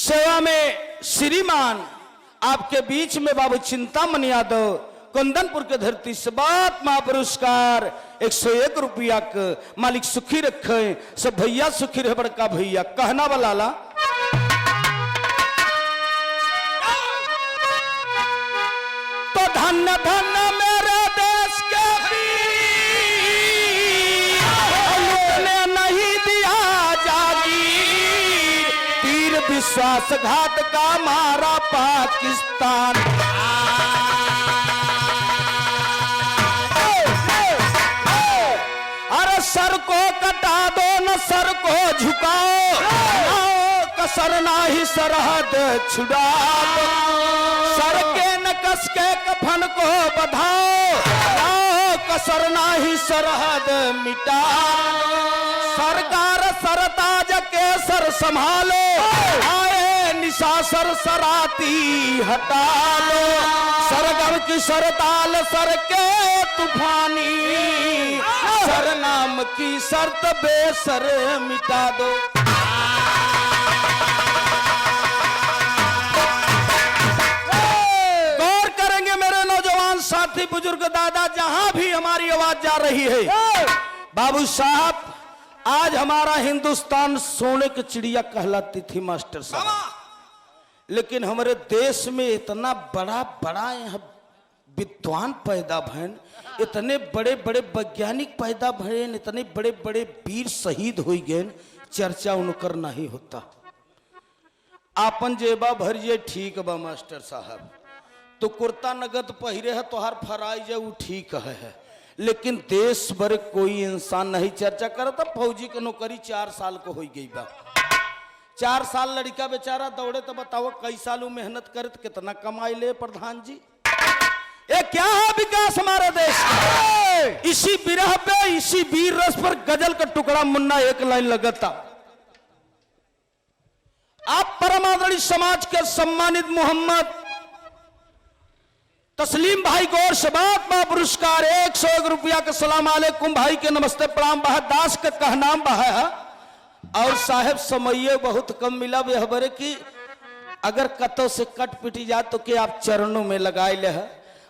सेवा में श्रीमान आपके बीच में बाबू चिंतामणि यादव कुंदनपुर के धरती से बात महापुरस्कार 101 रुपया के मालिक सुखी रखे सब भैया सुखी रहे बड़का भैया कहना वाला ला तो धन्य धन्य मेरे देश के वीर नहीं दिया जागीर तीर विश्वासघात का मारा पाकिस्तान अरे सर को कटा दो न सर को झुकाओ कसर ना ही सरहद छुड़ा दो सर के न कस के कफन को बधाओ कसर ना ही सरहद मिटा सरकार सरताज के सर संभालो आए निशासर सराती हटा लो सरगम की सरताल सर के तूफानी सर नाम की शर्त बेसर मिटा दो गौर करेंगे मेरे नौजवान साथी बुजुर्ग दादा जहां भी हमारी आवाज जा रही है बाबू साहब आज हमारा हिंदुस्तान सोने की चिड़िया कहलाती थी मास्टर साहब लेकिन हमारे देश में इतना बड़ा बड़ा यहाँ विद्वान पैदा भैन इतने बड़े बड़े वैज्ञानिक पैदा भैन इतने बड़े बड़े वीर शहीद हो गए चर्चा उनकर नहीं होता आपन जेबा भरिए ठीक बा मास्टर साहब तो कुर्ता नगद पहिरे है तोहार फराई जे वो ठीक है लेकिन देश भर कोई इंसान नहीं चर्चा करता फौजी की नौकरी 4 साल को हो गई बा 4 साल लड़का बेचारा दौड़े तो बताओ कई सालों मेहनत करे तो कितना कमाई ले प्रधान जी ये क्या है विकास हमारे देश का इसी बिरह पे इसी वीर रस पर गजल का टुकड़ा मुन्ना एक लाइन लगता आप परम आदरणीय समाज के सम्मानित मोहम्मद तस्लीम भाई गौर शबात बा पुरस्कार 101 रुपया के सलाम अलैकुम भाई के नमस्ते प्रणाम बहा दास के कहनाम बहा और साहेब समय बहुत कम मिला बेहबरे की अगर कतो से कट पिटी जाए तो के आप चरणों में लगाए ले है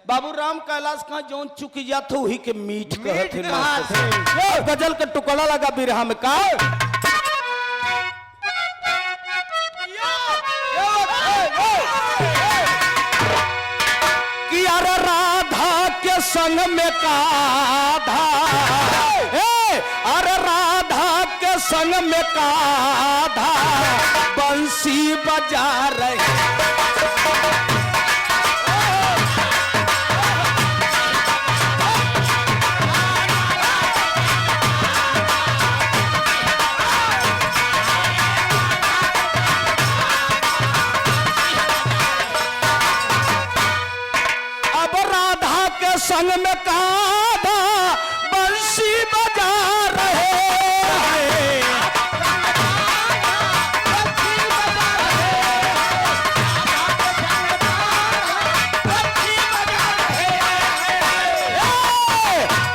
बाबू राम कैलाश का जौन चुकी जात हो वही के मीठ कहते गजल का टुकड़ा लगा बिरहा में का कि अरे राधा के संग में काधा अरे राधा के संग में काधा बंसी बजा रहे संग में काधा बंसी बजा रहे हैं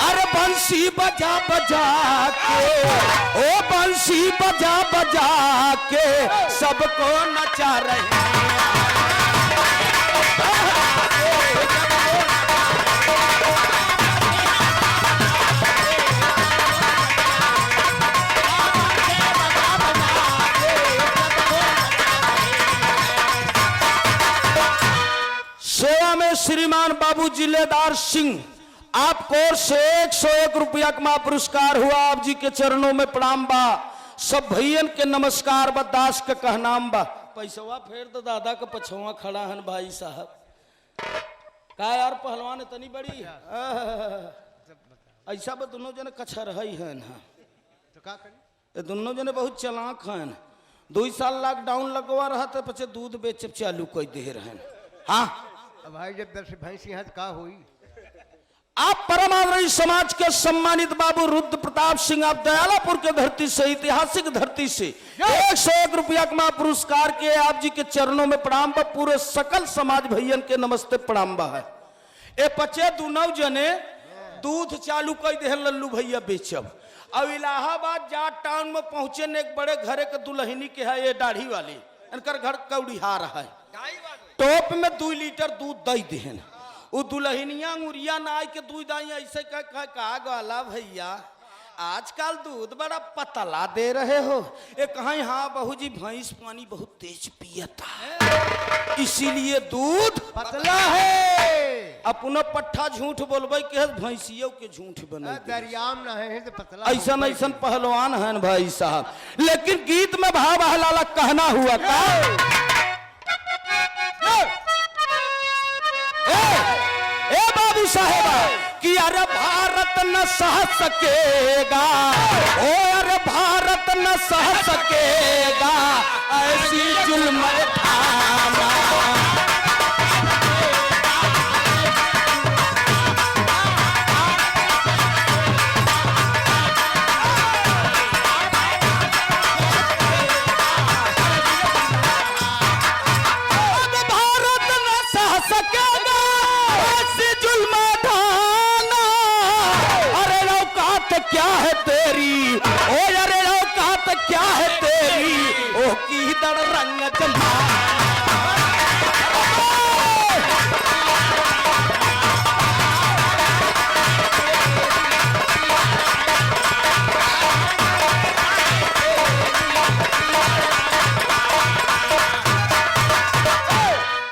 अरे बंसी बजा बजा के ओ बंसी बजा बजा के सबको नचा रहे हैं श्रीमान बाबू जिलेदार सिंह आपको और से 101 रुपया का पुरस्कार हुआ आप जी के चरणों में प्रणाम बा सब भैयन के नमस्कार बा दास के कहनाम बा पैसवा फेर तो दादा के पछवा खड़ा हन भाई साहब का यार पहलवान इतनी बड़ी ऐसा बा दोनों जने कच्छा रही है तो का करी दोनों जने बहुत चलाक हैं 2 साल लॉकडाउन लगवा रहा था पचे दूध बेच चालू कर दे रहे हाँ भाई जब दर्श भैंसी है का हुई आप परम आदरणीय समाज के सम्मानित बाबू रुद्र प्रताप सिंह आप दयालापुर के धरती से ऐतिहासिक धरती से 101 रुपया का पुरस्कार के आप जी के चरणों में प्रणाम बा पूरे सकल समाज भैयन के नमस्ते प्रणाम बा है ए पचे दुनव जने दूध चालू कर दे लल्लू भैया बेचब अब इलाहाबाद जाट टाउन में पहुंचे ने एक बड़े घरे के दुल्हनी के है ये दाढ़ी वाली इनकर घर कौड़िहार है। टोप में 2 लीटर दूध दई देहन। वो दुल्हनिया मुरिया नाई के दूध दाई ऐसे कहा गला भैया आजकल दूध बड़ा पतला दे रहे हो। ये कहा हाँ बहू जी भैंस पानी बहुत तेज पियता है इसीलिए दूध पतला है। अपना पट्ठा झूठ बोलबे के भैंसियों के झूठ बने दरियाम ना है तो पतला ऐसा ऐसा पहलवान है भाई साहब। लेकिन गीत में भाव बहलाला कहना हुआ का ए बाबू साहेबा कि अरे भारत न सह सकेगा, ओ अरे भारत न सह सकेगा ऐसी जुल्म ठाना। क्या है तेरी ओ यारे औकात क्या है तेरी ओ की दड़ रंग जमा।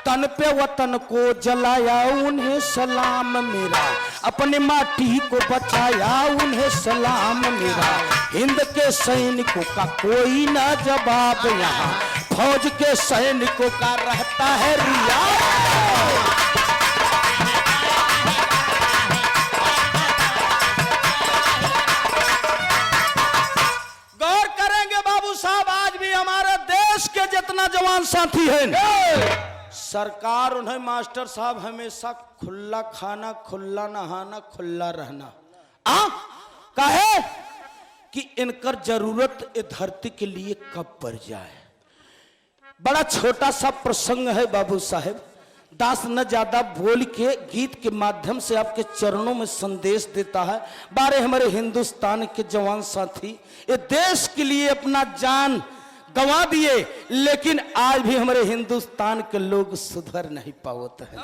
तन पे वतन को जलाया उन्हें सलाम मेरा, अपने माटी को बचाया उन्हें सलाम मेरा। हिंद के सैनिकों का कोई ना जवाब यहाँ, फौज के सैनिकों का रहता है रिया। गौर करेंगे बाबू साहब आज भी हमारे देश के जितना जवान साथी हैं सरकार उन्हें मास्टर साहब हमेशा खुला खाना खुला नहाना खुला रहना कहे कि इनकर जरूरत इस धरती के लिए कब पड़ जाए। बड़ा छोटा सा प्रसंग है बाबू साहेब, दास न ज्यादा बोल के गीत के माध्यम से आपके चरणों में संदेश देता है। बारे हमारे हिंदुस्तान के जवान साथी ये देश के लिए अपना जान गंवा दिए, लेकिन आज भी हमारे हिंदुस्तान के लोग सुधर नहीं पाते हैं।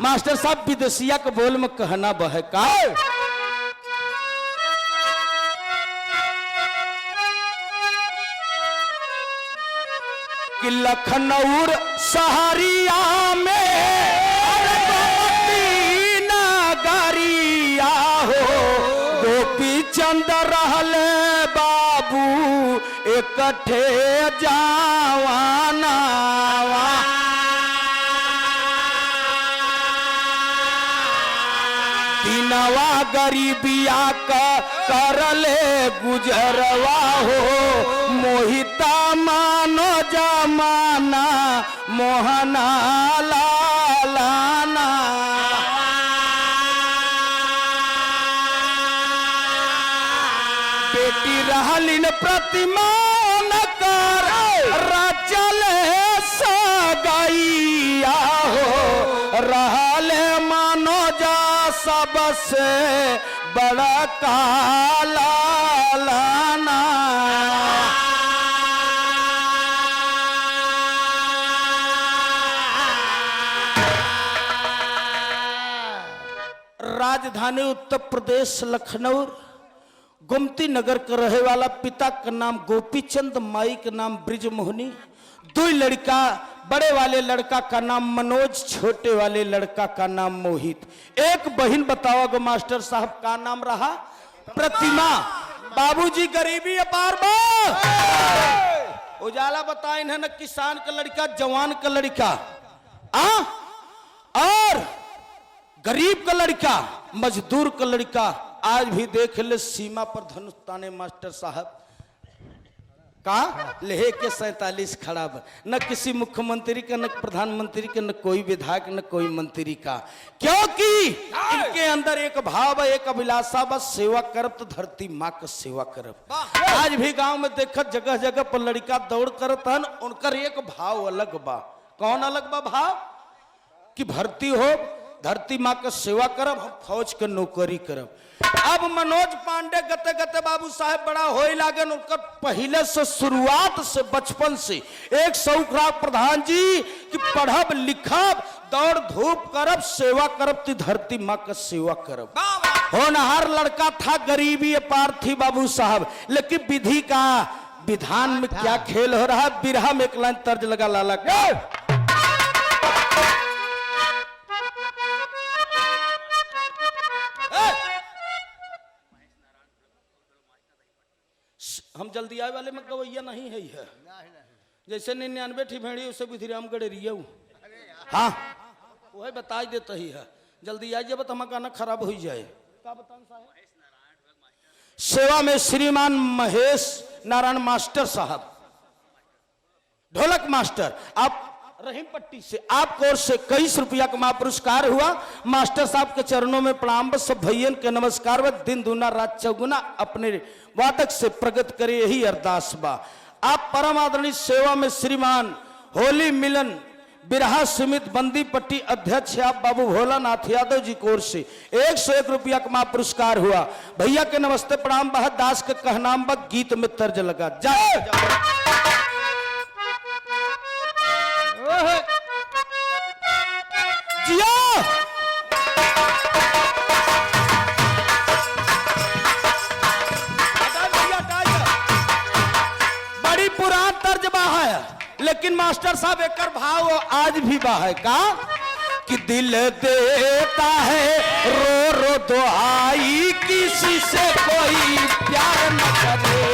मास्टर साहब विदेशिया के बोल में कहना बहका कि लखनऊ सहरिया में नगरिया हो गोपी चंद रहले बाबू इकट्ठे जावाना। दिनवा गरीबिया का करले गुजरवा हो मोहिता मानो जमाना मोहना लालाना। बेटी रहलिन प्रतिमा नकार राजल सगाइया हो रहले मानो जा सबसे बड़ा काला लाना। राजधानी उत्तर प्रदेश लखनऊ गोमती नगर का रहे वाला, पिता का नाम गोपीचंद, माई का नाम ब्रिजमोहनी। 2 लड़का, बड़े वाले लड़का का नाम मनोज, छोटे वाले लड़का का नाम मोहित। एक बहन बताओगे मास्टर साहब का नाम रहा प्रतिमा। बाबूजी गरीबी अपार उजाला बताए न किसान का लड़का, जवान का लड़का और गरीब का लड़का, मजदूर का लड़का। आज भी देख ले सीमा पर धनुष ताने मास्टर साहब का लेहे के 47 खड़ा, न किसी मुख्यमंत्री का, न प्रधानमंत्री का, न कोई विधायक, न कोई मंत्री का, क्योंकि इनके अंदर एक भाव, एक अभिलाषा, बस सेवा करब तो धरती माँ का सेवा करब। आज भी गांव में देखत जगह जगह पर लड़का दौड़ करत हन, उनकर एक भाव अलग बा। कौन अलग बा भाव? कि भर्ती हो धरती माँ के सेवा करब, हम फौज के नौकरी करब। अब मनोज पांडे गते गते बाबू साहब बड़ा होई लागन, उनकर पहले से शुरुआत से बचपन से एक शौक रहा प्रधान जी कि पढ़ब लिखब, दौड़ धूप करब, सेवा करब, ती धरती माँ का सेवा करब। होनहार लड़का था, गरीबी पार थी बाबू साहब, लेकिन विधि का विधान में क्या खेल हो रहा है। बिरहा में एक लाइन तर्ज लगा लाला का, हम जल्दी आए वाले में गवैया नहीं है, जैसे 99 ठी भेड़ी उसे विधिराम गड़ेरिया। हाँ वही बता देता ही है, जल्दी आ जाए तो हमारा गाना खराब हो जाए। सेवा में श्रीमान महेश नारायण मास्टर साहब, ढोलक मास्टर, आप रहीम पट्टी से, आपको ओर से 21 रुपया का महापुरस्कार हुआ। मास्टर साहब के चरणों में प्रणाम, सब भैयन के नमस्कार व दिन दूना रात चौगुना अपने वादक से प्रगट करे, यही अरदास बा। आप परम आदरणीय सेवा में श्रीमान होली मिलन बिरहा समिति बंदी पट्टी अध्यक्ष आप बाबू भोलानाथ यादव जी की ओर से 101 रुपया का पुरस्कार हुआ। भैया के नमस्ते प्रणाम, बहुत दास के कहनाम बक गीत में तर्ज लगा जाओ। जिया बड़ी पुरान तर्जमा है, लेकिन मास्टर साहब एक भाव आज भी बा है का कि दिल देता है रो रो दुआई, किसी से कोई प्यार न करे।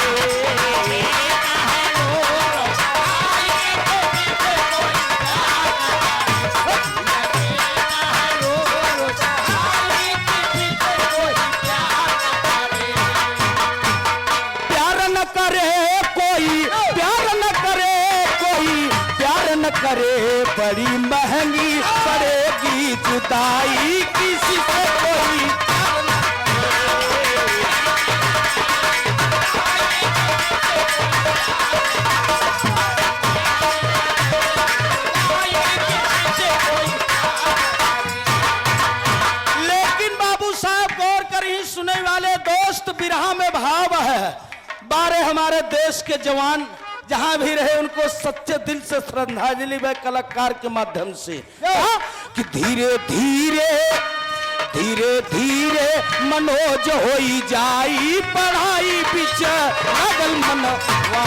करे बड़ी महंगी पड़ेगी जुदाई, किसी से कोई लेकिन बाबू साहब गौर कर ही सुने वाले दोस्त, बिरहा में भाव है। बारे हमारे देश के जवान जहां भी रहे उनको सच्चे दिल से श्रद्धांजलि व कलाकार के माध्यम से कि धीरे धीरे धीरे धीरे मनोज होई जाई, पढ़ाई बिच लगल मनवा।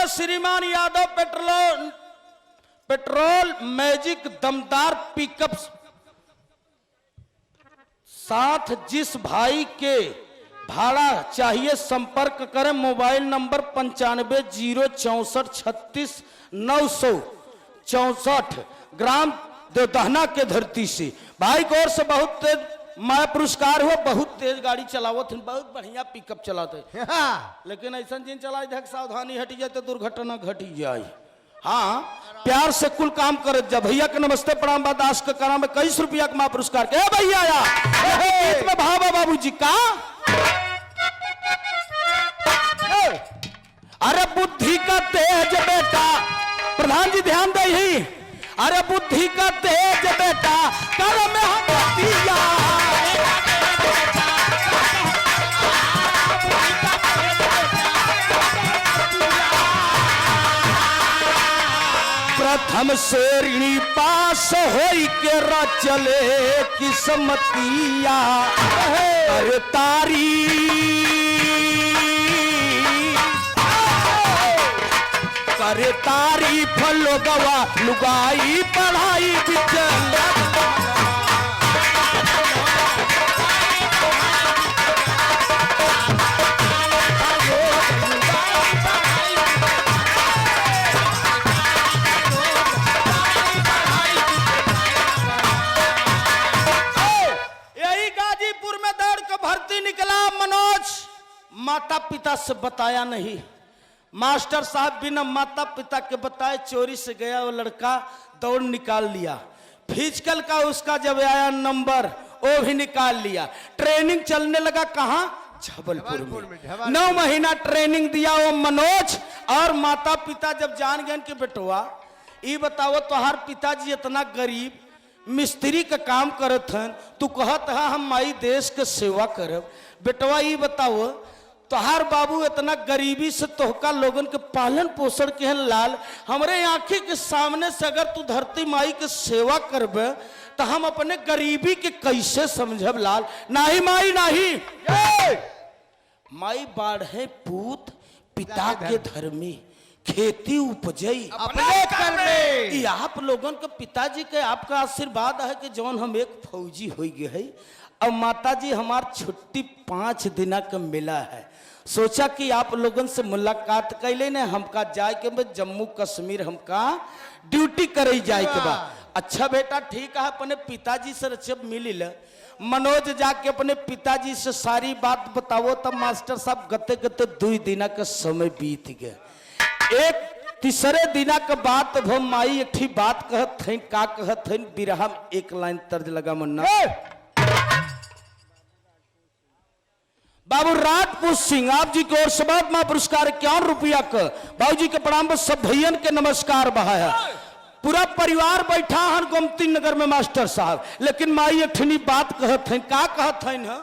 श्रीमान यादव पेट्रोल मैजिक दमदार पिकअप साथ, जिस भाई के भाड़ा चाहिए संपर्क करें। मोबाइल नंबर 9564369964, ग्राम देवदहना के धरती से। भाई की ओर से बहुत तेज मैं पुरस्कार हुआ, बहुत तेज गाड़ी चलावत, बहुत बढ़िया पिकअप चलाते, लेकिन ऐसा जिन चलाए धक सावधानी हटी जाए तो दुर्घटना घटी जाए। हाँ प्यार से कुल काम करे। जब भैया के नमस्ते प्रणाम दास के करा में 21 रुपया का पुरस्कार के भैया आया में भावा बाबू जी का। अरे बुद्धि का तेज बेटा, प्रधान जी ध्यान दे ही, अरे बुद्धि का तेज बेटा कर में हम दिया। प्रथम शेरणी पास होई के चले किस्मतिया, अरे तारी करे तारीफ लोगवा लुगाई, पढ़ाई बिच भर्ती निकला मनोज माता पिता से बताया नहीं। मास्टर साहब बिना माता पिता के बताए चोरी से गया वो लड़का, दौड़ निकाल लिया। फिजिकल का उसका जब आया नंबर वो भी निकाल लिया। ट्रेनिंग चलने लगा कहाँ? जबलपुर में। 9 महीना ट्रेनिंग दिया वो मनोज। और माता पिता जब जान गए कि बेटवा ये बताओ तोहार पिताजी इतना गरीब मिस्त्री का काम करत हन, तू कहत है हम माई देश के सेवा करब। बेटवा ये बताओ तोहार बाबू इतना गरीबी से तोहका लोगन के पालन पोषण के हन लाल, हमरे आंखी के सामने से अगर तू धरती माई के सेवा करबे तो हम अपने गरीबी के कैसे समझब लाल? नहीं माई नहीं, माई बाढ़े पूत पिता के धर्मी, खेती उपजई अपने करने। ये आप लोगन के पिताजी के आपका आशीर्वाद है कि जौन हम एक फौजी हो गए है। अब माताजी हमार छुट्टी 5 दिन का मिला है, सोचा कि आप लोगन से मुलाकात कैले ने हमका जाए के बाद जम्मू कश्मीर हमका ड्यूटी करे जाए के बाद। अच्छा बेटा ठीक है, अपने पिताजी से जब मिली मनोज जाके अपने पिताजी से सारी बात बताओ। तब मास्टर साहब गते गते 2 दिन का समय बीत गया। एक तीसरे दिन के बाद वो माई एक ही बात कहत है, का कहत है बिरहा में एक लाइन तर्ज लगा मन्ना। बाबू राजपूत सिंह आप जी की ओर से महात्मा पुरस्कार 51 रुपया का बाबू जी के प्रणाम पर सब भैयन के नमस्कार बहाया। पूरा परिवार बैठा हन गोमती नगर में मास्टर साहब, लेकिन माई एक ठनी बात कहत है, का कहत है ना?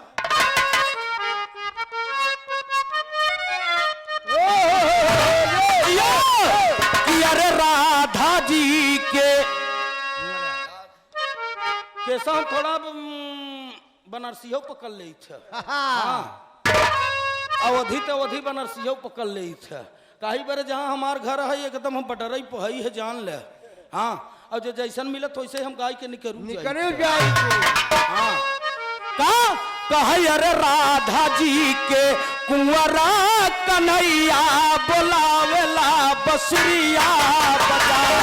कि अरे राधा जी के कैसा हम थोड़ा बनारसियों पकड़ ले थे। हाँ अवधि तो अवधि बनारसियों पकड़ ले थे। कहीं बार जहाँ हमार घर है एकदम हम बटरई पहई है जान ले। हाँ और जो जैसन मिलत वैसे हम गाय के निकरू जाए। हाँ कहे अरे राधा जी के कुंवरा कन्हैया बोलावेला बसुरिया बजाए।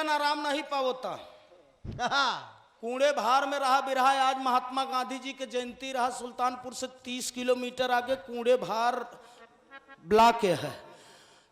आराम नहीं पावता। कूड़े भार में रहा बिरहा। आज महात्मा गांधी जी के जयंती रहा सुल्तानपुर से 30 किलोमीटर आगे कूड़े भार ब्लॉक है।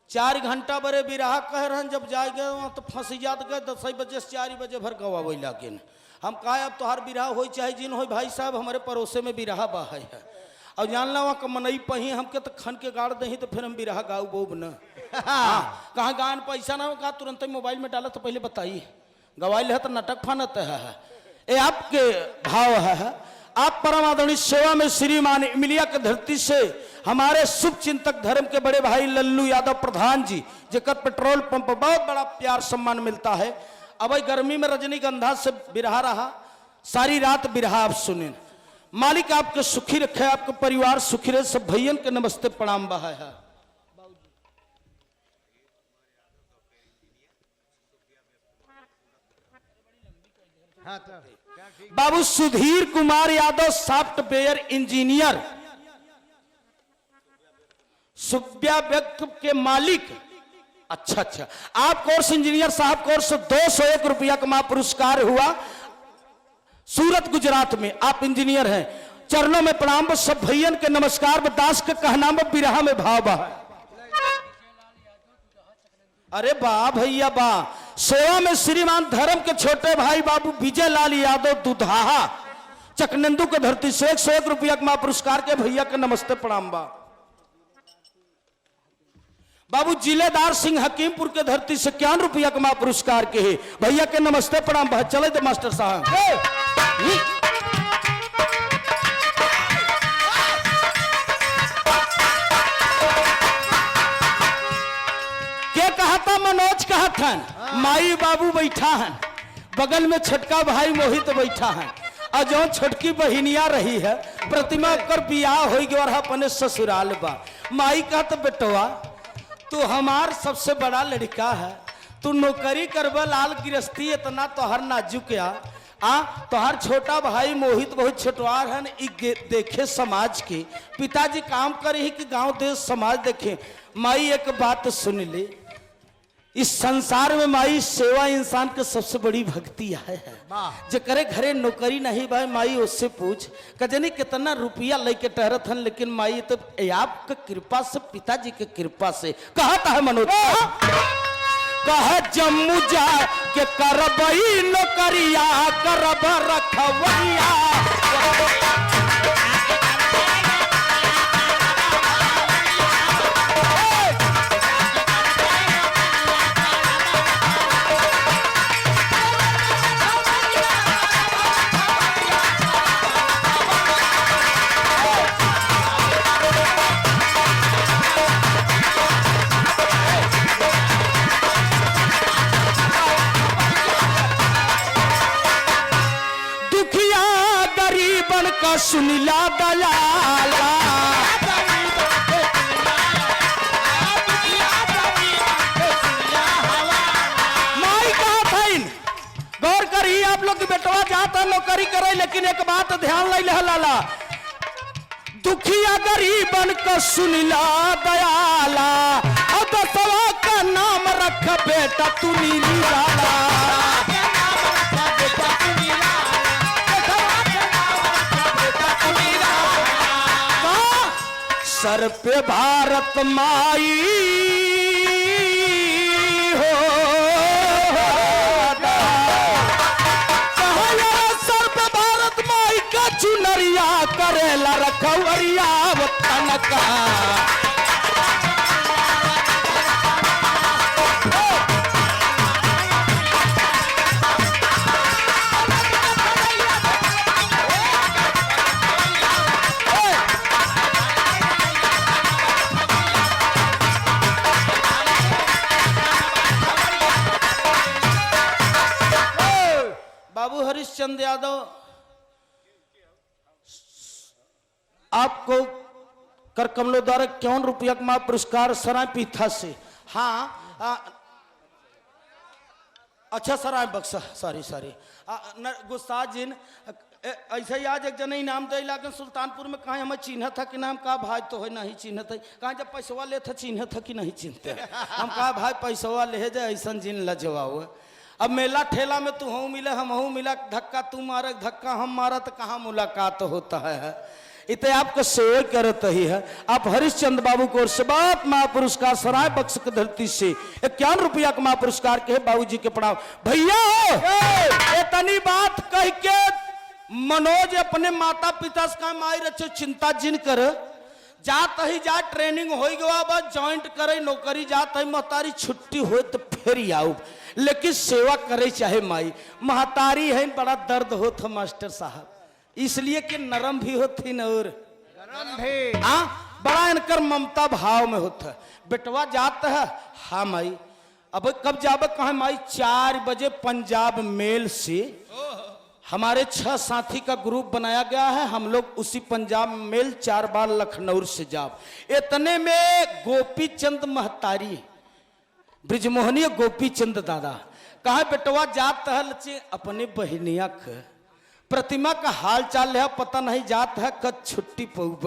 4 घंटा बड़े बिरहा कह रहे हैं, जब जाए गए वहाँ तो फंसी जात गए 10 बजे से 4 बजे भर गवावे लागे। हम कहा अब तोहार बिरहा हो चाहे जिन हो भाई साहब हमारे पड़ोसे में बिरहा बहा है और जानला वहाँ का मनई पही हमके तो खन के गाड़ दही तो फिर हम बिरहा गाऊ बोब न। कहाँ गान पैसा ना हो कहा तुरंत मोबाइल में डाला तो पहले बताइए गवाइल है तो नाटक फानत है। ये आपके भाव है। आप परम आदरणीय सेवा में श्रीमान इमिलिया के धरती से हमारे शुभ चिंतक धर्म के बड़े भाई लल्लू यादव प्रधान जी जेकर पेट्रोल पंप बहुत बड़ा प्यार सम्मान मिलता है। अब गर्मी में रजनीगंधा से बिरहा रहा, सारी रात बिरहा आप सुने। मालिक आपके सुखी रखे, आपके परिवार सुखी रहे। सब भैयन के नमस्ते प्रणाम बहा है। बाबू सुधीर कुमार यादव सॉफ्टवेयर इंजीनियर सुब्या व्यक्त के मालिक। अच्छा आप कोर्स इंजीनियर साहब कोर्स 201 रुपया का पुरस्कार हुआ सूरत गुजरात में। आप इंजीनियर हैं, चरणों में प्रणाम। सब भैयन के नमस्कार। दास के कहना में बिरहा में भाव बहा। अरे वाह भैया वाह। सेवा में श्रीमान धर्म के छोटे भाई बाबू विजय लाल यादव दुधाहा चकनंदू के धरती से 101 रुपया का पुरस्कार के भैया के नमस्ते प्रणाम बा। बाबू जिलेदार सिंह हकीमपुर के धरती से 51 रुपया का पुरस्कार के है भैया के नमस्ते प्रणाम बा। चले थे मास्टर साहब। क्या कहा था मनोज कहा था माई बाबू बैठा हन बगल में छोटका भाई मोहित बैठा है और जो छोटकी बहिनिया रही है प्रतिमा कर बियाह हो गया और अपने ससुराल बा। माई का तो बेटवा तू हमार सबसे बड़ा लड़का है, तू नौकरी करबा लाल गृहस्थी इतना तोहर नाजुक तोहर छोटा भाई मोहित बहुत छोटवार है देखे समाज के पिताजी काम करे ही कि गांव देश समाज देखे। माई एक बात सुन ले, इस संसार में माई सेवा इंसान के सबसे बड़ी भक्ति है। जो करे घरे नौकरी नहीं भाई माई उससे पूछ कजनी कितना रुपया लेके टहरत हन, लेकिन माई तो आपके कृपा से पिताजी के कृपा से कहता है मनोज कह जम्मू जा के करबई नौकरिया करब रखवैया। सुनिला दयाला माई कहा था गौर करी आप लोग की बेटवा जाता नौकरी करे, लेकिन एक बात ध्यान ले लाला दुखिया गरीबन का सुनिला दयाला अब दसवा का नाम रख बेटा तू नीली वाला। सर पे भारत माई हो सर पे भारत माई का चुनरिया करेला रखवरिया वतन का। बाबू हरिश्चंद यादव आपको कर कमलों द्वारा 51 रुपया का पुरस्कार सराय पीथा से। हाँ अच्छा सराय बक्सा सॉरी गुस्सा जिन ऐसे ही आज एक जन इनाम दे लागे सुल्तानपुर में कहा हमें चिन्ह था कि नाम का भाई तो है नहीं चिन्ह था कहा जब पैसवा ले था चिन्ह था कि नहीं चिन्हते हम कहा भाई पैसवा ले जाए ऐसा जिन लजवाओ। अब मेला ठेला में तू हूँ मिले हम हूँ मिला धक्का तू मारे धक्का हम मारा तो कहाँ मुलाकात होता है। इतने आपको सेवा करते ही है। आप हरिश्चंद बाबू को से बात महापुरस्कार सराय बक्स की धरती से 51 रुपया का महापुरस्कार के बाबू जी के पढ़ाओ भैया हो इतनी बात कह के मनोज अपने माता पिता से कहा माई रचो चिंता जिन कर जात ही जा ट्रेनिंग हो गया बस ज्वाइंट करे नौकरी जात है महतारी छुट्टी हो तो फिर आओ, लेकिन सेवा करे चाहे माई महतारी है बड़ा दर्द होता मास्टर साहब इसलिए कि नरम भी होती न और बड़ा इनकर ममता भाव में होता है। बेटवा जाता है हाँ माई अब कब जाब कहा माई 4 बजे पंजाब मेल से हमारे 6 साथी का ग्रुप बनाया गया है, हम लोग उसी पंजाब मेल 4 बार लखनऊ से जाब। इतने में गोपी चंद महतारी ब्रिजमोहनी गोपी चंद दादा कहा बेटवा जात है अपने बहनिया का प्रतिमा का हाल चाल है पता नहीं जात है कब छुट्टी पौब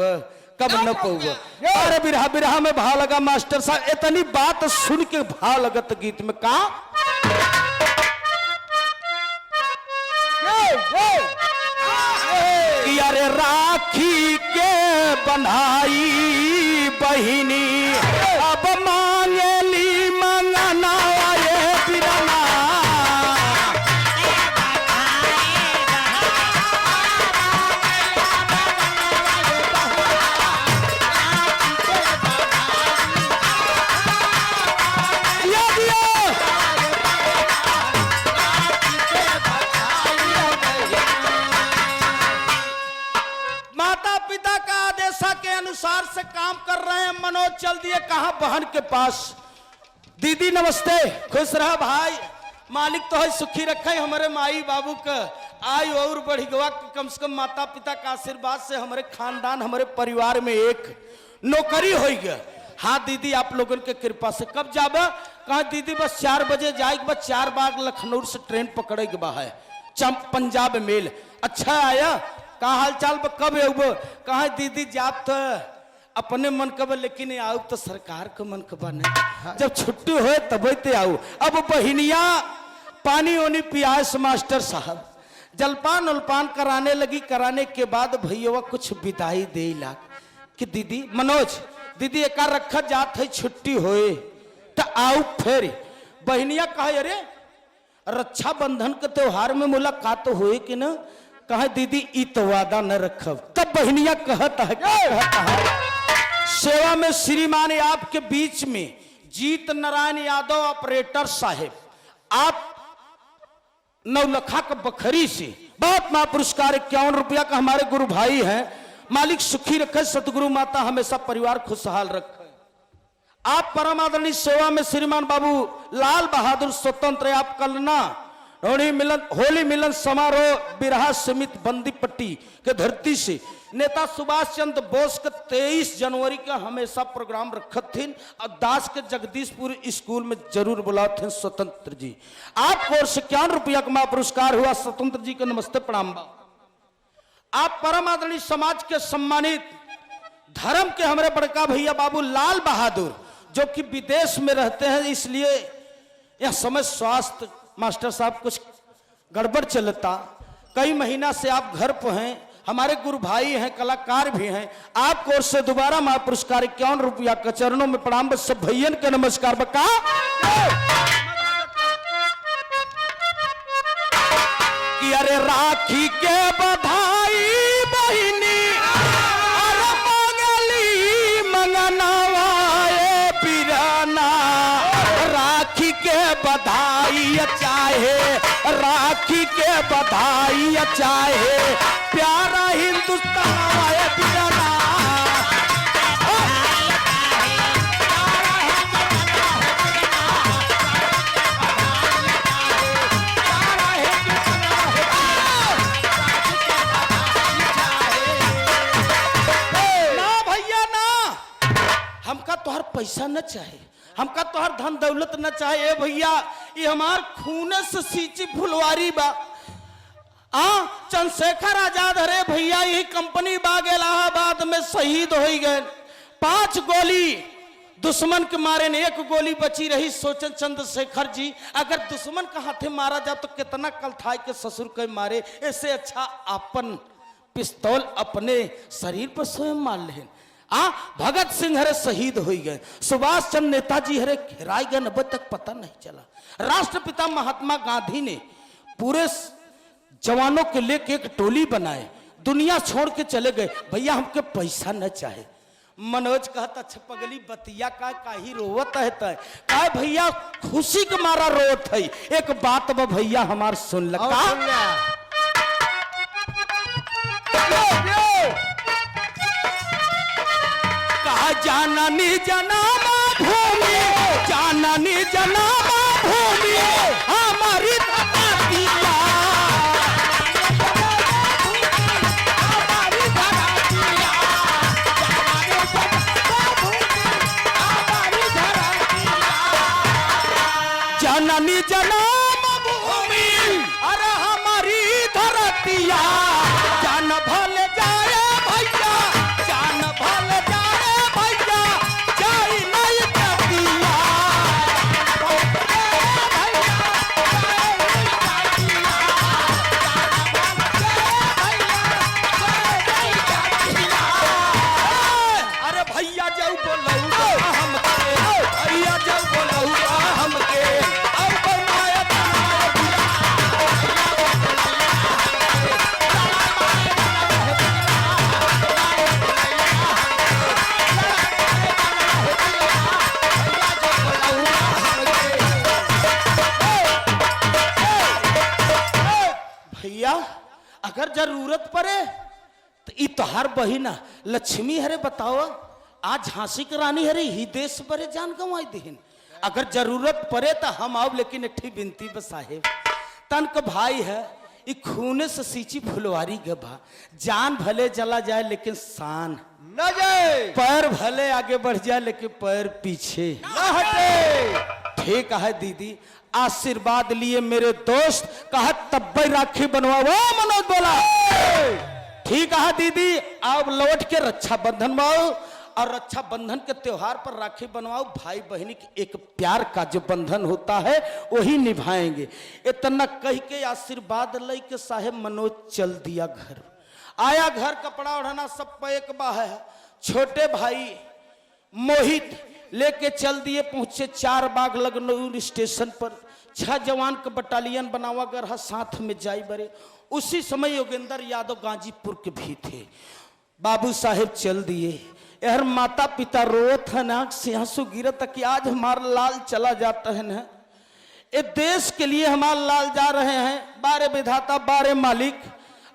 कब न पौब। अरे बिरहा बिरहा में भाव लगा मास्टर साहब इतनी बात सुन के भाव लगत गीत में का अरे राखी के बंधाई बहिनी अब मांगेली मंगना ये बिरना अनुसार से काम कर रहे हैं। मनोज चल दिए कहा बहन के पास। दीदी नमस्ते खुश रहा भाई मालिक तो है सुखी रखे हमारे माई बाबू का आयु और बढ़ी गवा कम से कम माता पिता का आशीर्वाद से हमारे खानदान हमारे परिवार में एक नौकरी हो गया। हाँ दीदी आप लोगों के कृपा से कब जाबा? कहा दीदी बस 4 बजे जाए बस 4 बार लखनऊ से ट्रेन पकड़े के बा है पंजाब मेल। अच्छा आया कहा हाल चाल कब अब? कहा दीदी जाब तो अपने मन कब लेकिन आऊ तो सरकार के मन कब नहीं, जब छुट्टी हो तब आऊ। अब बहिनिया पानी ओनी पियास मास्टर साहब जलपान उलपान कराने लगी। कराने के बाद भैया कुछ विदाई दे लाग कि दीदी मनोज दीदी एक रखा जात है छुट्टी होए तो आओ। फिर बहनिया कहा अरे रक्षाबंधन के त्योहार में मुलाकात तो हुए कि न? कहा दीदी ई तो वादा न रखब। तब बहनिया कहता है सेवा में श्रीमान आपके बीच में जीत नारायण यादव ऑपरेटर साहेब आप नौलखा का बखरी से बहुत महापुरस्कार 51 रुपया का हमारे गुरु भाई हैं। मालिक सुखी रखे सतगुरु माता हमेशा परिवार खुशहाल रखे। आप परम आदरणीय सेवा में श्रीमान बाबू लाल बहादुर स्वतंत्र आप कलना होली मिलन समारोह बिरहा समित बंदीपट्टी के धरती से नेता सुभाष चंद्र बोस के 23 जनवरी का हमेशा प्रोग्राम रखत थे और दास के जगदीशपुर स्कूल में जरूर बुलाते हैं स्वतंत्र जी। आपको 51 रुपया का पुरस्कार हुआ। स्वतंत्र जी का नमस्ते प्रणाम। आप परम आदरणीय समाज के सम्मानित धर्म के हमारे बड़का भैया बाबू लाल बहादुर जो कि विदेश में रहते हैं, इसलिए यह समय स्वास्थ्य मास्टर साहब कुछ गड़बड़ चलता। कई महीना से आप घर पर हैं, हमारे गुरु भाई हैं, कलाकार भी हैं। आपको ओर से दोबारा महापुरस्कार 51 रुपया का चरणों में प्रणाम। सब भैयन का नमस्कार बका। कि अरे राखी के बधाई बहिनी अरे मंगली मंगनवाए पिराना। राखी के बधाई चाहे राखी के बधाई चाहे प्यारा हिंदुस्तान आए पिराना। हमका तोहर पैसा न चाहे, हमका तोहर धन दौलत न चाहे भैया। ये हमार खूने से सींची फुलवारी बा। चंद्रशेखर आजाद हरे भैया यही कंपनी बाग इलाहाबाद में शहीद हो गए। 5 गोली दुश्मन के मारे ने 1 गोली बची रही। सोचन चंद्रशेखर जी अगर दुश्मन का हाथे मारा जाए तो कितना कलथाई के ससुर के मारे। ऐसे अच्छा अपन पिस्तौल अपने शरीर पर स्वयं मार ले। भगत सिंह हरे शहीद हो गए। सुभाष चंद्र नेताजी हरे घेराए गए, अब तक पता नहीं चला। राष्ट्रपिता महात्मा गांधी ने पूरे जवानों के लेके एक टोली बनाए, दुनिया छोड़ के चले गए। भैया हमके पैसा न चाहे। मनोज कहता अच्छा पगली बतिया का ही रोवत है का भैया खुशी के मारा रोवत है। एक बात बा भैया हमार सुन लगा। जाननी जनामा भूमि जाननी जनामा भूमि हमारी धरतिया। जननी जनामा भूमि अरे हमारी धरतिया। जान भल जाए भैया जान भल जाए भैया जाई नहीं धरतिया। अरे भैया जाऊ बोलऊ हमके भैया जाऊ बोलऊ हमके भैया अगर जरूरत पड़े तो ई तोहार बहिना लक्ष्मी हरे बताओ आज झांसी की रानी हरे ही देश बड़े जान गंवाई दिहिन। अगर जरूरत पड़े तो हम आओ, लेकिन एकठी बिनती बस साहेब, तनक भाई है, ई खूने से सींची फुलवारी के बा, जान भले चला जाए लेकिन शान न जाए, पैर भले आगे बढ़ जाए लेकिन पैर पीछे न हटे। ठीक है दीदी, आशीर्वाद लिए मेरे दोस्त, कहा तब्बे राखी बनवाओ। मनोज बोला ठीक है दीदी, अब लौट के रक्षाबंधन बनाओ, और रक्षाबंधन के त्योहार पर राखी बनवाओ। भाई बहनी के एक प्यार का जो बंधन होता है वही निभाएंगे। इतना कह के आशीर्वाद ले के साहेब मनोज चल दिया घर। आया घर, कपड़ा ओढ़ना सब पैक बा है। छोटे भाई मोहित लेके चल दिए, पहुंचे 4 बाग लखनऊ स्टेशन पर। 6 जवान का बटालियन बनावा गया, साथ में जाई बरे। उसी समय योगेंद्र यादव गाजीपुर के भी थे। बाबू साहेब चल दिए, यार माता पिता रोत है, नाक से आंसू गिरत कि आज हमारा लाल चला जाता है ना, ये देश के लिए हमारा लाल जा रहे हैं। बारे विधाता बारे मालिक,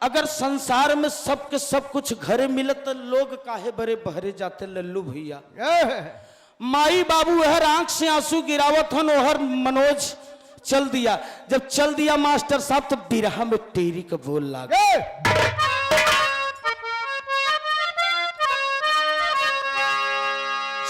अगर संसार में सबके सब कुछ घरे मिले तो लोग काहे बरे बहरे जाते लल्लू भैया। माई बाबू हर आंख से आंसू गिरावत हन, ओहर मनोज चल दिया। जब चल दिया मास्टर साहब तो बिरहा में टेरी का बोल लागे।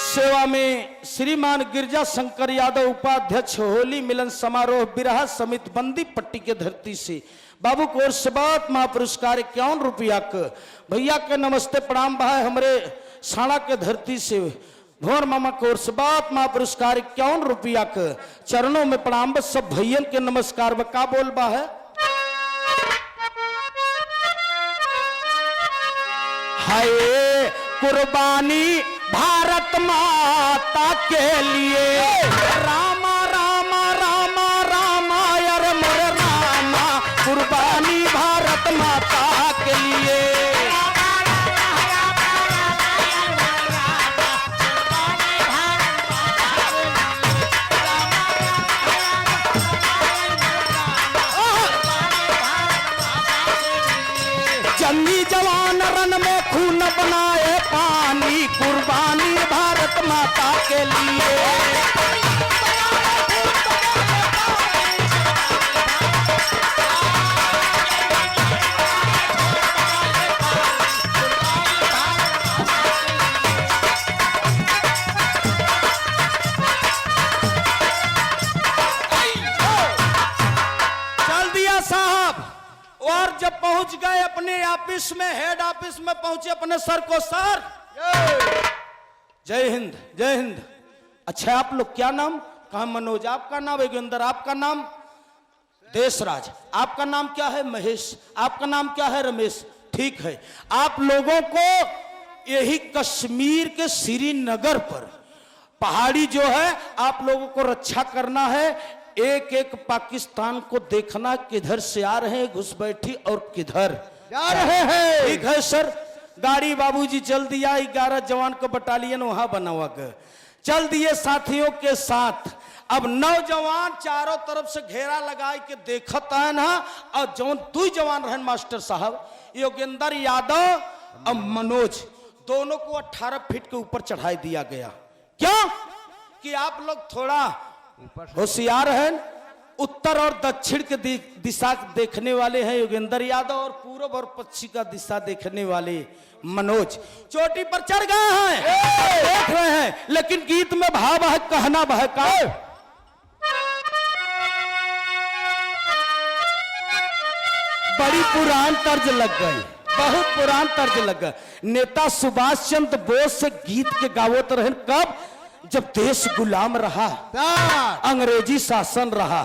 सेवा में श्रीमान गिरजा शंकर यादव उपाध्यक्ष, होली मिलन समारोह बिरहा समिति बंदी पट्टी के धरती से बाबू को ओर से बात महापुरस्कार 51 रुपया का भैया के नमस्ते प्रणाम भाई। हमरे साड़ा के धरती से भोर मामा को ओर से बात महापुरस्कार 51 रुपया का चरणों में प्रणाम। सब भैयन के नमस्कार बा। का बोल बा है हाय कुर्बानी भारत माता के लिए, रामा रामा रामा रामा यार मोर रामा, कुर्बानी भारत माता के लिए। जंगी जवान रन में खून बनाए पानी, कुर्बानी भारत माता के लिए। चल दिया साहब। और जब पहुंच गए अपने ऑफिस में, हेड ऑफिस में पहुंचे अपने सर को, सर जय हिंद जय हिंद। अच्छा आप लोग क्या नाम? कहा मनोज। आपका नाम? योगेंद्र। आपका नाम? देशराज। आपका नाम क्या है? महेश। आपका नाम क्या है? रमेश। ठीक है, आप लोगों को यही कश्मीर के श्रीनगर पर पहाड़ी जो है आप लोगों को रक्षा करना है। एक एक पाकिस्तान को देखना किधर से आ रहे हैं घुसपैठी और किधर जा रहे हैं। ठीक है सर। गाड़ी बाबूजी चल दिया, 11 जवान का बटालियन वहां बना हुआ गया। चल दिए साथियों के साथ। अब 9 जवान चारों तरफ से घेरा लगा के देखत है ना, और जौन 2 जवान रहन मास्टर साहब, योगेंद्र यादव और मनोज, दोनों को 18 फीट के ऊपर चढ़ाई दिया गया। क्यों? कि आप लोग थोड़ा होशियार हैं। उत्तर और दक्षिण के दिशा देखने वाले हैं योगेंद्र यादव, और पूर्व और पश्चिम का दिशा देखने वाले मनोज। चोटी पर चढ़ गए हैं, देख रहे हैं, लेकिन गीत में भाव है, कहना बहका। बड़ी पुरान तर्ज लग गई, बहुत पुरान तर्ज लग गया। नेता सुभाष चंद्र बोस से गीत के गावत रहे। कब? जब देश गुलाम रहा, अंग्रेजी शासन रहा,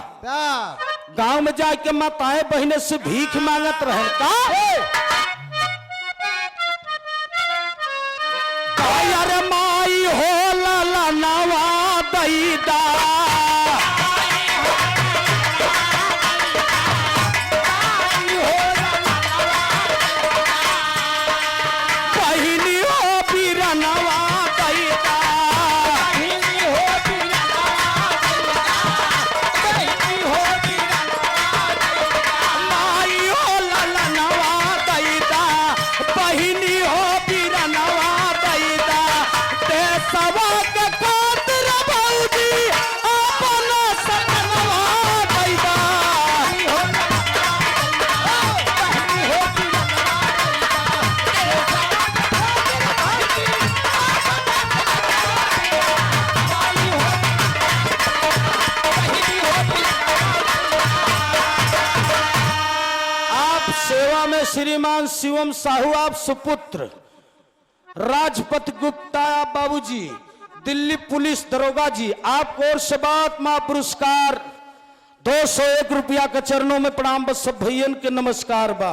गांव में जाके माताएं बहने से भीख मांगत रहे। का यार माई हो लाला नवा दैदा, बहिनी हो पीरा नवा दैदा, माई हो लाला नवा दैदा, बहिनी हो पीरा नवा दैदा। देशवा के खातिर भौजी सेवा में श्रीमान शिवम साहू आप सुपुत्र, राजपत गुप्ता आप बाबूजी, दिल्ली पुलिस दरोगा जी, आपको और शबात मां पुरस्कार 201 रुपया के चरणों में प्रणाम। बस सब भैयन के नमस्कार बा।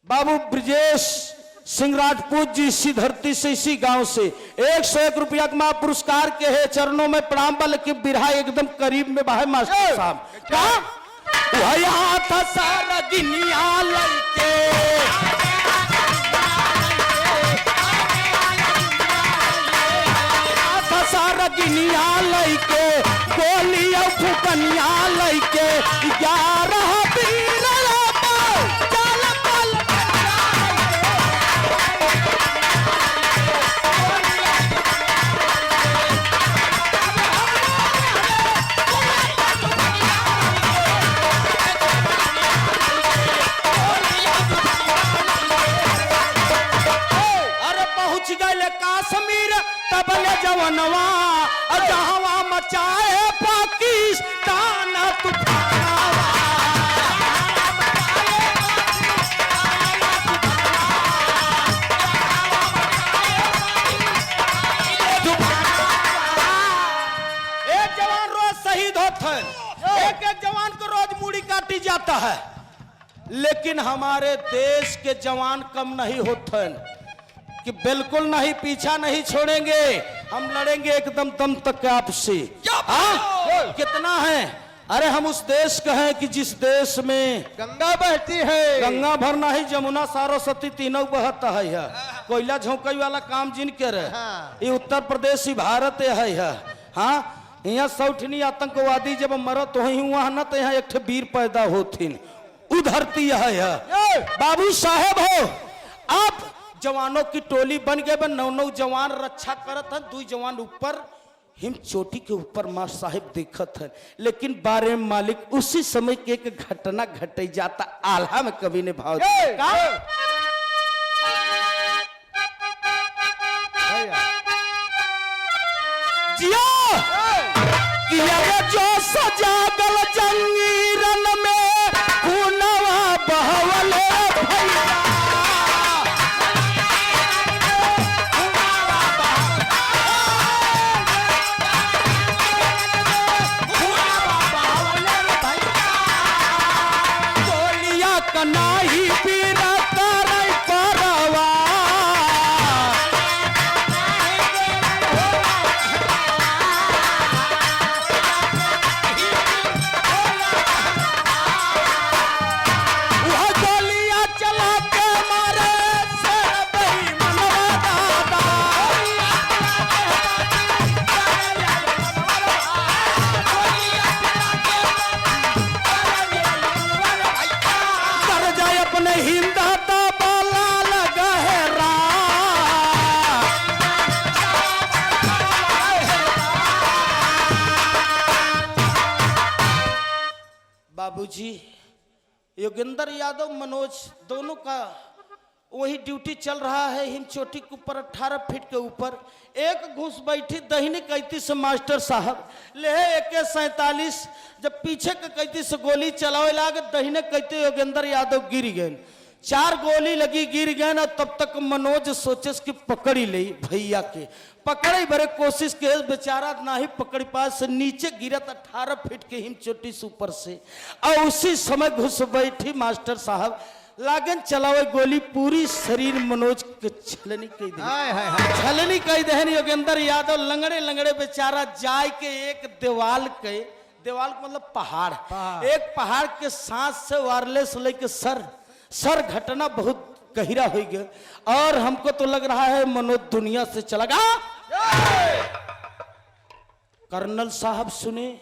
बाबू ब्रजेश सिंह राजपूत जी इसी धरती से, इसी गांव से 101 रुपया का मां पुरस्कार के है चरणों में प्रणाम बा। लेकिन बिरहा एकदम करीब में बाहे मास्टर साहब क्या था सारा दुनिया लइके, था सारा दुनिया लइके, गोली और फुकनिया लइके, 11 वीर तबले जवनवा जहवा मचाए पाकिस्तान तूफानवा। एक जवान रोज शहीद होते हैं, एक एक जवान को रोज मूड़ी काटी जाता है, लेकिन हमारे देश के जवान कम नहीं होते हैं कि बिल्कुल नहीं, पीछा नहीं छोड़ेंगे, हम लड़ेंगे एकदम दम तक आपसे। कितना है? अरे हम उस देश का हैं कि जिस देश में गंगा बहती है, गंगा भरना ही, जमुना सरस्वती तीनों बहता है। कोयला झोंकई वाला काम जिन के रहे, ये उत्तर प्रदेश ही भारत है। हाँ, यहाँ सौठनी आतंकवादी जब मरत हो वहां न तो यहाँ एक वीर पैदा होती उधरती है। बाबू साहेब हो आप, जवानों की टोली बन गए, 9 जवान रक्षा करत हैं, 2 जवान ऊपर हिम चोटी के ऊपर मां साहिब देखत है। लेकिन बारे मालिक उसी समय के एक घटना घट जाता, आल्हा में कभी ने भाव जिया जो सजागल जंगीरन में खूनवा बहवले भैया, नाही पीरा करई परवा, वह गोलियां चला के मारे से बेईमानवा दादा, कर जाए अपने हिंदा तो बोला लगा है रा। बाबूजी योगेंद्र यादव मनोज दोनों का वही ड्यूटी चल रहा है। हिम चोटी के ऊपर 18 फीट के ऊपर एक घुस बैठी दहिने कैती से मास्टर साहब ले AK-47, जब पीछे के कैती से गोली चलावे लागे दहिने कैते योगेंद्र यादव गिर गए, 4 गोली लगी गिर गए ना। तब तक मनोज सोचे कि पकड़ी ले भैया के, पकड़े बड़े कोशिश के बेचारा ना ही पकड़ पास, नीचे गिरत 18 फीट के हिम चोटी से ऊपर से। और उसी समय घुस बैठी मास्टर साहब लागन चलावे गोली, पूरी शरीर मनोज के छलनी कई दे, छलनी कई दहन। योगेंद्र यादव लंगड़े लंगड़े बेचारा जाय के एक दीवाल के मतलब पहाड़, एक पहाड़ के साथ से वायरलेस लेके सर घटना बहुत गहरा हो गया। और हमको तो लग रहा है मनोज दुनिया से चला गया। कर्नल साहब सुने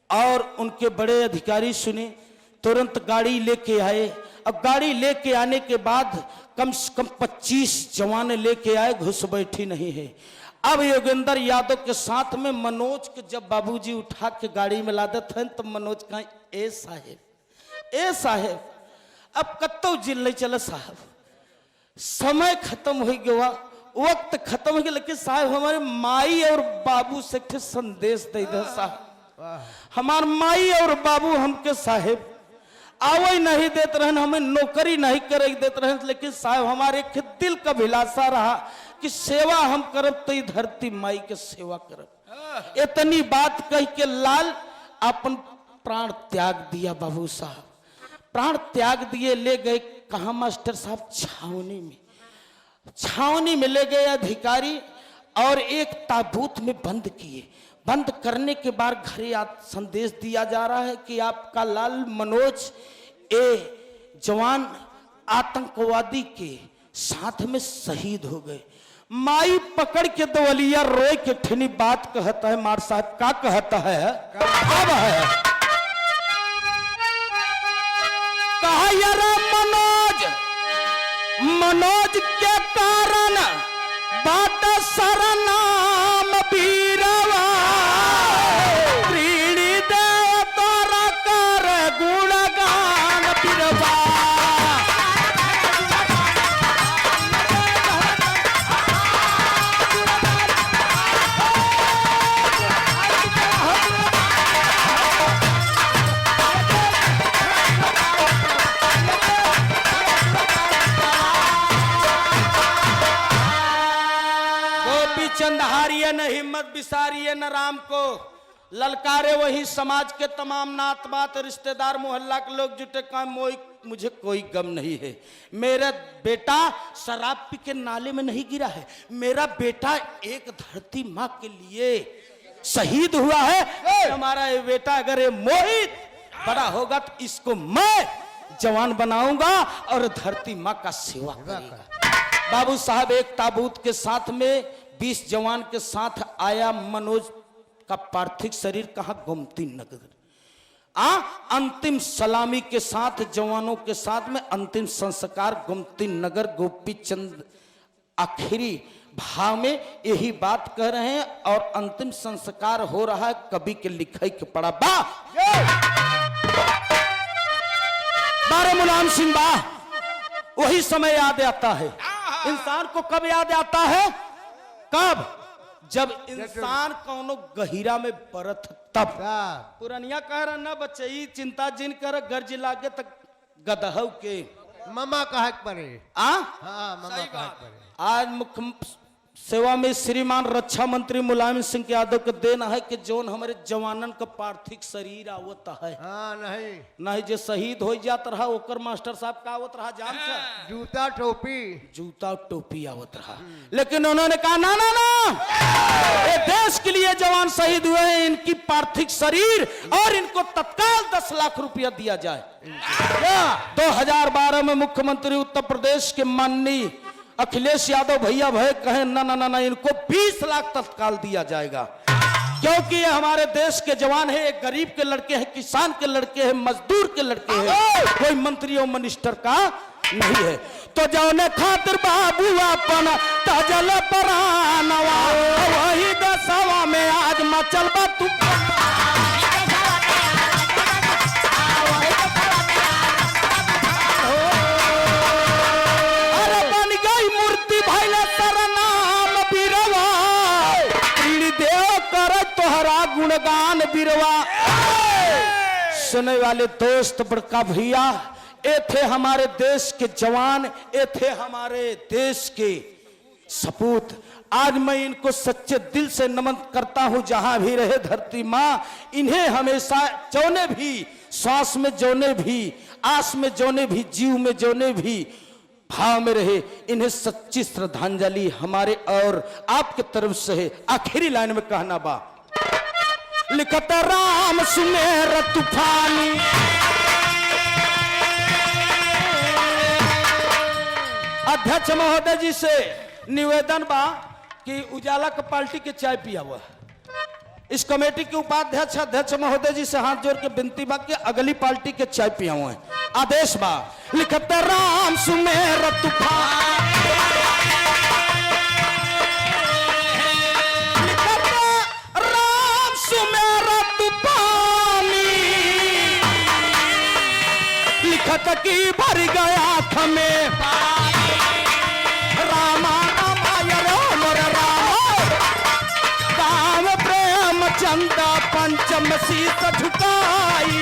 और उनके बड़े अधिकारी सुने, तुरंत गाड़ी लेके आए। अब गाड़ी लेके आने के बाद कम से कम 25 जवान लेके आए, घुस बैठी नहीं है। अब योगेंद्र यादव के साथ में मनोज के जब बाबूजी उठा के गाड़ी में लादत हैं तो मनोज कहा ए साहेब अब कत्तो जिल नहीं चला साहब, समय खत्म हो गया, वक्त खत्म हो गया, लेकिन साहब हमारे माई और बाबू से संदेश दे दे साहब। हमार माई और बाबू हमके साहेब आवई नहीं देते रहन, हमें नौकरी नहीं करे देते रहन, लेकिन साहब हमारे के दिल का भिलासा रहा कि सेवा हम करब तो ई धरती माई के सेवा करब। इतनी बात कह के लाल अपन प्राण त्याग दिया। बाबू साहब प्राण त्याग दिए, ले गए कहा मास्टर साहब? छावनी में। छावनी में ले गए अधिकारी और एक ताबूत में बंद किए। बंद करने के बाद घरे संदेश दिया जा रहा है कि आपका लाल मनोज जवान आतंकवादी के साथ में शहीद हो गए। माई पकड़ के दवलिया रोए के ठनी बात कहता है। मार साहब का कहता है? कब है? कहा यार मनोज के कारण बात सरनाम बीरवा प्रीणी दे तोरा कर गुणगान बीरवा। चंद हारिए न हिम्मत बिसारिए न राम को ललकारे वही समाज के तमाम नात बात रिश्तेदार मोहल्ला के लोग जुटे का मुझे कोई गम नहीं है। मेरा बेटा शराब पी के नाले में नहीं गिरा है। मेरा बेटा एक धरती माँ के लिए शहीद हुआ है। हमारा ये बेटा अगर ये मोहित बड़ा होगा तो इसको मैं जवान बनाऊंगा और धरती माँ का सेवा करेगा। बाबू साहब एक ताबूत के साथ में 20 जवान के साथ आया। मनोज का पार्थिव शरीर कहा? गोमती नगर। अंतिम सलामी के साथ जवानों के साथ में अंतिम संस्कार गोमती नगर। गोपी चंद आखिरी भाव में यही बात कह रहे हैं और अंतिम संस्कार हो रहा है। कवि के लिखाई के पड़ा बा बारे मुलायम सिंह बा। वही समय याद आता है इंसान को। कब याद आता है? कब? जब इंसान कोनो गहिरा में बरत तब। पुरनिया कह रहा ना बच्चे चिंता जिन कर गर्ज लागे तक गदहव के मामा कहा परे। हाँ मामा कहा परे। आज मुख्य सेवा में श्रीमान रक्षा मंत्री मुलायम सिंह यादव के देन है कि जोन हमारे जवानन का पार्थिव शरीर आवता है। नहीं जो शहीद हो जाता रहा ओकर मास्टर साहब का आवत रहा जान का जूता टोपी आवत रहा। लेकिन उन्होंने कहा ना ना ना, ये देश के लिए जवान शहीद हुए हैं, इनकी पार्थिव शरीर और इनको तत्काल 10 लाख रुपया दिया जाए। 2012 में मुख्यमंत्री उत्तर प्रदेश के माननीय अखिलेश यादव भैया भय कहे ना ना ना ना, इनको 20 लाख तत्काल दिया जाएगा, क्योंकि ये हमारे देश के जवान है। एक गरीब के लड़के हैं, किसान के लड़के हैं, मजदूर के लड़के हैं, कोई मंत्री और मिनिस्टर का नहीं है। तो जौने खातिर बाबू अपन तजल परानवा वही दसवा में आज मचल बा तू। गुणगान बिरवा। सुनने वाले दोस्त बड़का भैया, ये थे हमारे देश के जवान, ये थे हमारे देश के सपूत। आज मैं इनको सच्चे दिल से नमन करता हूं। जहां भी रहे धरती माँ इन्हें हमेशा जौने भी श्वास में, जौने भी आस में, जौने भी जीव में, जौने भी भाव में रहे, इन्हें सच्ची श्रद्धांजलि हमारे और आपके तरफ से है। आखिरी लाइन में कहना बा लिखत राम सुमेर तूफानी। अध्यक्ष महोदय जी से निवेदन बा कि उजाला का पार्टी के चाय पिया हुआ। इस कमेटी के उपाध्यक्ष अध्यक्ष महोदय जी से हाथ जोड़ के विनती बा कि अगली पार्टी के चाय पिया हुआ है। आदेश बा लिखत राम सुमेर तूफान। की भर गया थमें रामा रामा राम राम काम प्रेम चंदा पंचम शीत झुकाई।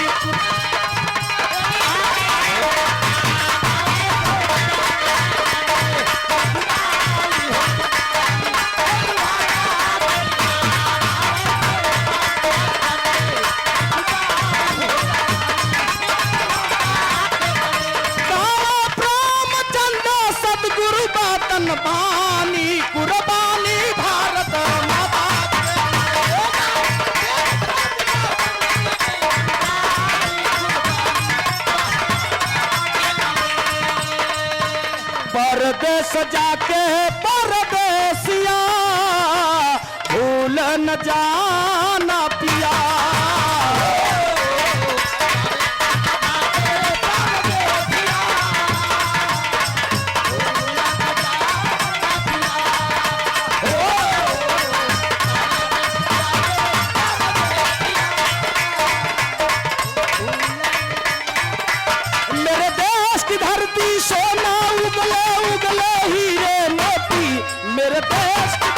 परदेस जाके परदेसिया भूल न जाना पिया। मेरे देश की धरती सोना उगले उगले हीरे मोती, मेरे देश की